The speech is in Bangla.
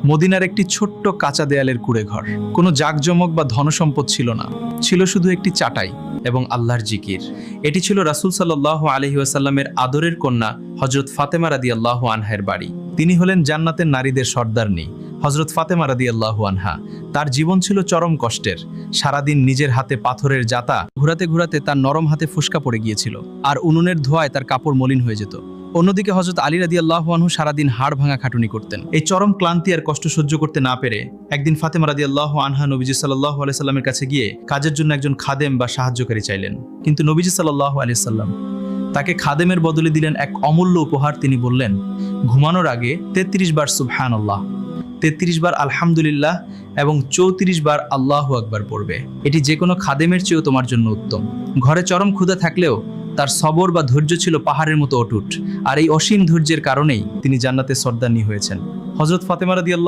মদিনার একটি ছোট্ট কাঁচা দেয়ালের কুঁড়ে ঘর। কোনো জাঁকজমক বা ধনসম্পদ ছিল না, ছিল শুধু একটি চাটাই এবং আল্লাহর জিকির। এটি ছিল রাসূল সাল্লাল্লাহু আলাইহি ওয়াসাল্লামের আদরের কন্যা হযরত ফাতেমা রাদিয়াল্লাহু আনহার বাড়ি। তিনি হলেন জান্নাতের নারীদের সর্দারনী হযরত ফাতেমা রাদিয়াল্লাহু আনহা। তার জীবন ছিল চরম কষ্টের। সারাদিন নিজের হাতে পাথরের জাতা ঘুরাতে ঘুরাতে তার নরম হাতে ফুসকা পড়ে গিয়েছিল, আর উনুনের ধোঁয়ায় তার কাপড় মলিন হয়ে যেত। অন্যদিকে হযরত আলী রাদিয়াল্লাহু আনহু সারাদিন হাড় ভাঙা খাটুনি করতেন। এই চরম ক্লান্তি আর কষ্ট সহ্য করতে না পেরে একদিন ফাতেমা রাদিয়াল্লাহু আনহা নবীজি সাল্লাল্লাহু আলাইহি সাল্লামের কাছে গিয়ে কাজের জন্য একজন খাদেম বা সাহায্যকারী চাইলেন। কিন্তু নবীজি সাল্লাল্লাহু আলাইহি সাল্লাম তাকে খাদেমের বদলে দিলেন এক অমূল্য উপহার। তিনি বললেন, ঘুমানোর আগে 33 বার সুবহানাল্লাহ, 33 বার আলহামদুলিল্লাহ এবং 34 বার আল্লাহু আকবার পড়বে। এটি যে কোনো খাদেমের চেয়েও তোমার জন্য উত্তম। ঘরে চরম ক্ষুধা থাকলেও তার সবর বা ধৈর্য ছিল পাহাড়ের মতো অটুট, আর এই অসীম ধৈর্যের কারণেই তিনি জান্নাতের সর্দারনী হয়েছেন। হযরত ফাতেমা রাদিয়াল্লাহু